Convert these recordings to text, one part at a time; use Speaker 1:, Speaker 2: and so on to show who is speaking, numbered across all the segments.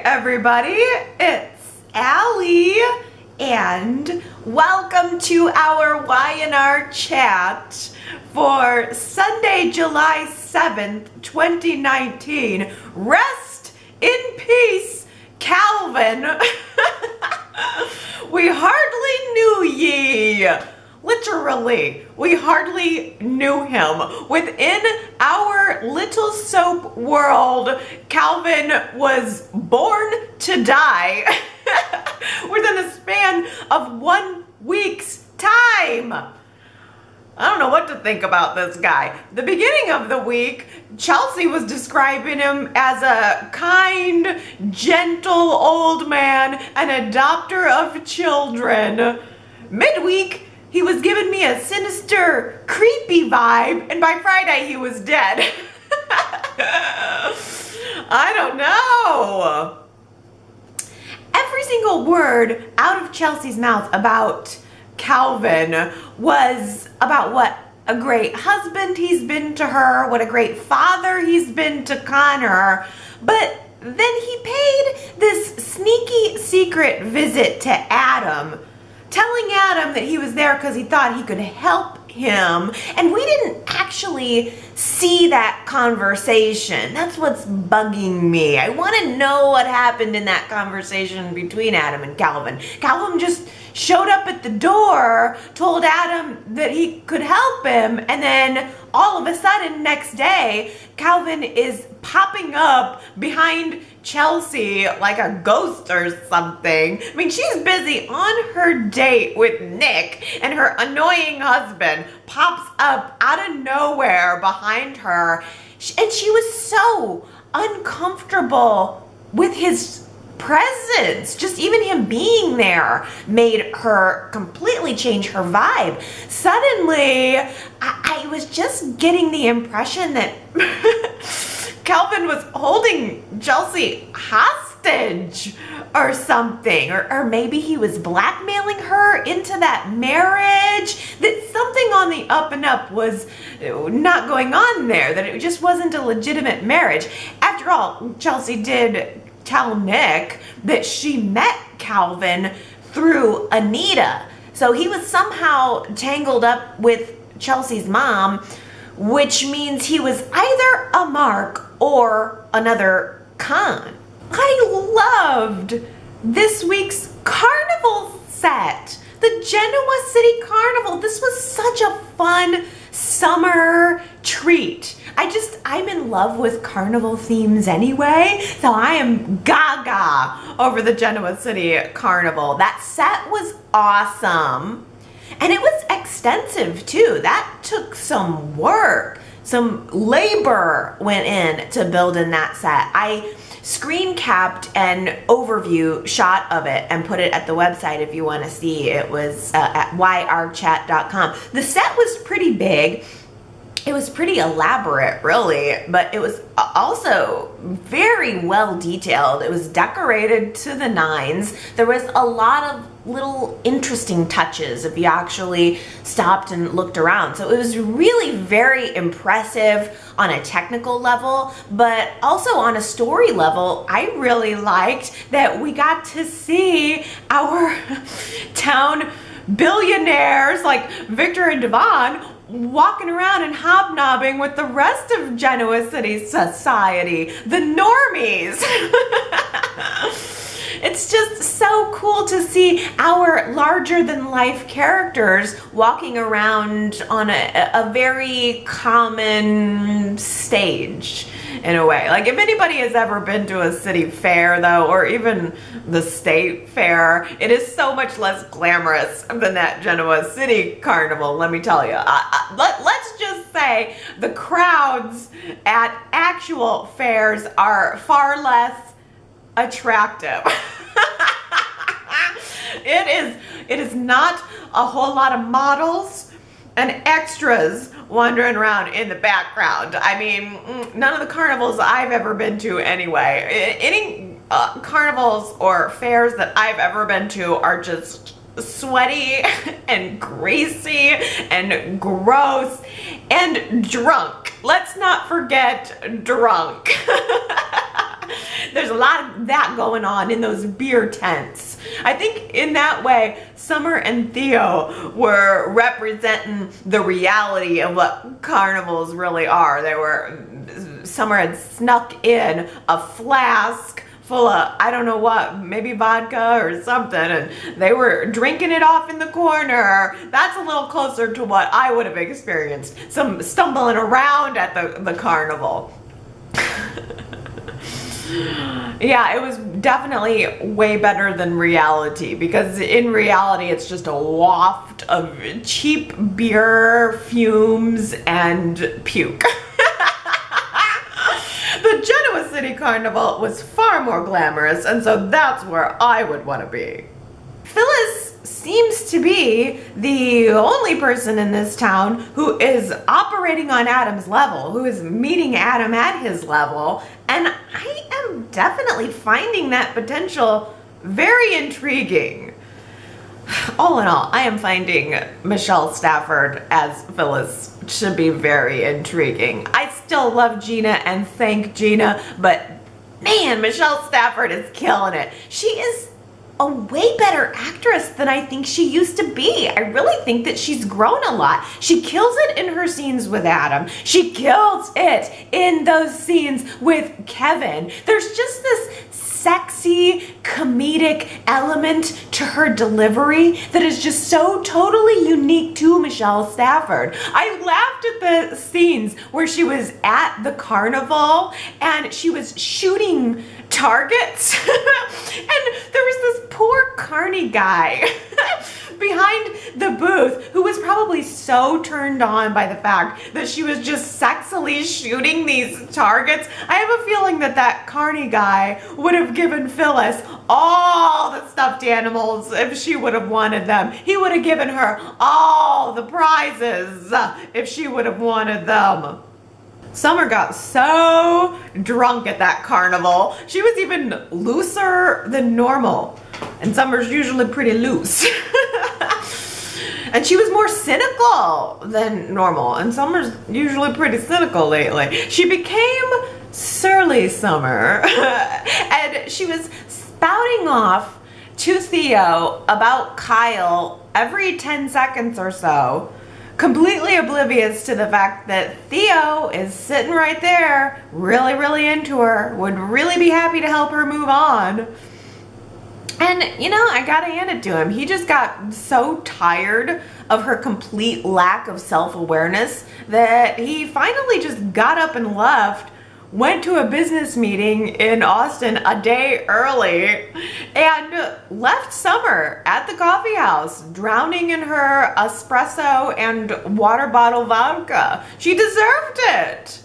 Speaker 1: everybody, it's Allie, and welcome to our Y&R Chat for Sunday, July 7th, 2019. Rest in peace, Calvin. We hardly knew ye. Literally, we hardly knew him. Within our little soap world, Calvin was born to die within the span of 1 week's time. I don't know what to think about this guy. The beginning of the week, Chelsea was describing him as a kind, gentle old man, an adopter of children. Midweek, he was giving me a sinister, creepy vibe, and by Friday he was dead. I don't know. Every single word out of Chelsea's mouth about Calvin was about what a great husband he's been to her, what a great father he's been to Connor, but then he paid this sneaky secret visit to Adam, telling Adam that he was there because he thought he could help him, and we didn't actually see that conversation. That's what's bugging me. I want to know what happened in that conversation between Adam and Calvin. Calvin just showed up at the door, told Adam that he could help him, and then all of a sudden next day, Calvin is popping up behind Chelsea like a ghost or something. I mean, she's busy on her date with Nick, and her annoying husband pops up out of nowhere behind her, and she was so uncomfortable with his presence. Just even him being there made her completely change her vibe. Suddenly, I was just getting the impression that Calvin was holding Chelsea hostage or something, or maybe he was blackmailing her into that marriage, that something on the up and up was not going on there, that it just wasn't a legitimate marriage. After all, Chelsea did tell Nick that she met Calvin through Anita. So he was somehow tangled up with Chelsea's mom, which means he was either a Mark or another con. I loved this week's Carnival set. The Genoa City Carnival. This was such a fun summer treat. I'm in love with carnival themes anyway, so I am gaga over the Genoa City Carnival. That set was awesome, and it was extensive too. That took some work, some labor went in to build in that set. I screen capped an overview shot of it and put it at the website if you want to see. It was at yrchat.com. The set was pretty big. It was pretty elaborate, really, but it was also very well detailed. It was decorated to the nines. There was a lot of little interesting touches if you actually stopped and looked around. So it was really very impressive on a technical level, but also on a story level. I really liked that we got to see our town billionaires like Victor and Devon walking around and hobnobbing with the rest of Genoa City society, the normies. It's just so cool to see our larger-than-life characters walking around on a very common stage, in a way. Like, if anybody has ever been to a city fair, though, or even the state fair, it is so much less glamorous than that Genoa City Carnival, let me tell you. Let's just say the crowds at actual fairs are far less attractive. It is not a whole lot of models and extras wandering around in the background. I mean, none of the carnivals I've ever been to anyway. Any carnivals or fairs that I've ever been to are just sweaty and greasy and gross and drunk. Let's not forget drunk. There's a lot of that going on in those beer tents. I think in that way, Summer and Theo were representing the reality of what carnivals really are. Summer had snuck in a flask full of, I don't know what, maybe vodka or something, and they were drinking it off in the corner. That's a little closer to what I would have experienced. Some stumbling around at the carnival. Yeah, it was definitely way better than reality, because in reality it's just a waft of cheap beer, fumes, and puke. The Genoa City Carnival was far more glamorous, and so that's where I would want to be. Phyllis seems to be the only person in this town who is operating on Adam's level, who is meeting Adam at his level, and I am definitely finding that potential very intriguing. All in all, I am finding Michelle Stafford as Phyllis should be very intriguing. I still love Gina and thank Gina, but man, Michelle Stafford is killing it. She is a way better actress than I think she used to be. I really think that she's grown a lot. She kills it in her scenes with Adam. She kills it in those scenes with Kevin. There's just this sexy comedic element to her delivery that is just so totally unique to Michelle Stafford. I laughed at the scenes where she was at the carnival and she was shooting targets and there was this poor carny guy behind the booth who was probably so turned on by the fact that she was just sexily shooting these targets. I have a feeling that that carny guy would have given Phyllis all the stuffed animals if she would have wanted them. He would have given her all the prizes if she would have wanted them. Summer got so drunk at that carnival. She was even looser than normal. And Summer's usually pretty loose. And she was more cynical than normal. And Summer's usually pretty cynical lately. She became surly Summer. And she was spouting off to Theo about Kyle every 10 seconds or so, completely oblivious to the fact that Theo is sitting right there, really, really into her, would really be happy to help her move on. And, you know, I gotta hand it to him. He just got so tired of her complete lack of self-awareness that he finally just got up and left, went to a business meeting in Austin a day early, and left Summer at the coffee house, drowning in her espresso and water bottle vodka. She deserved it.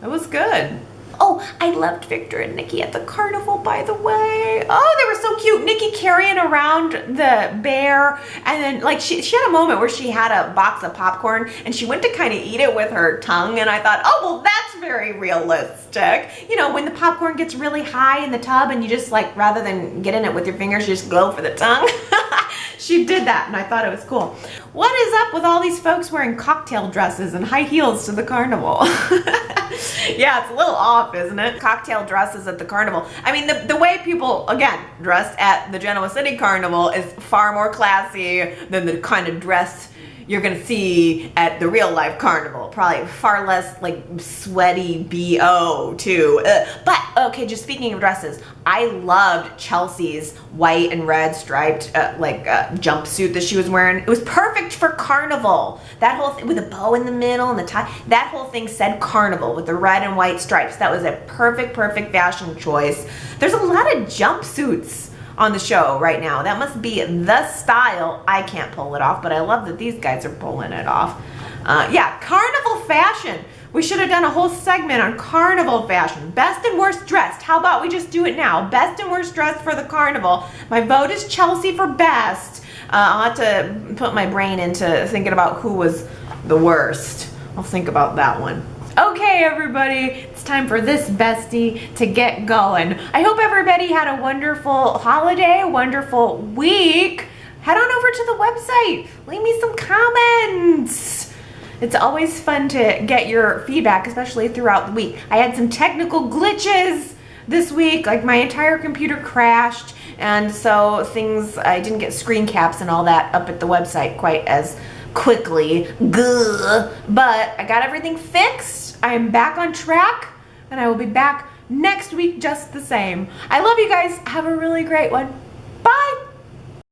Speaker 1: It was good. Oh, I loved Victor and Nikki at the carnival, by the way. Oh, they were so cute. Nikki carrying around the bear, and then like she had a moment where she had a box of popcorn and she went to kind of eat it with her tongue, and I thought, oh, well, that's very realistic. You know, when the popcorn gets really high in the tub and you just like, rather than get in it with your fingers, you just go for the tongue. She did that and I thought it was cool. What is up with all these folks wearing cocktail dresses and high heels to the carnival? Yeah, it's a little off, isn't it? Cocktail dresses at the carnival. I mean, the way people, again, dressed at the Genoa City Carnival is far more classy than the kind of dress you're gonna see at the real life carnival. Probably far less like sweaty BO too. But okay, just speaking of dresses, I loved Chelsea's white and red striped jumpsuit that she was wearing. It was perfect for carnival. That whole thing with a bow in the middle and the tie, that whole thing said carnival with the red and white stripes. That was a perfect fashion choice. There's a lot of jumpsuits on the show right now. That must be the style. I can't pull it off, but I love that these guys are pulling it off. Yeah, carnival fashion. We should have done a whole segment on carnival fashion. Best and worst dressed. How about we just do it now? Best and worst dressed for the carnival. My vote is Chelsea for best. I'll have to put my brain into thinking about who was the worst. I'll think about that one. Okay, everybody, it's time for this bestie to get going. I hope everybody had a wonderful holiday, a wonderful week. Head on over to the website. Leave me some comments. It's always fun to get your feedback, especially throughout the week. I had some technical glitches this week. Like my entire computer crashed, and so I didn't get screen caps and all that up at the website quite as quickly. Gah. But I got everything fixed. I am back on track, and I will be back next week just the same. I love you guys. Have a really great one.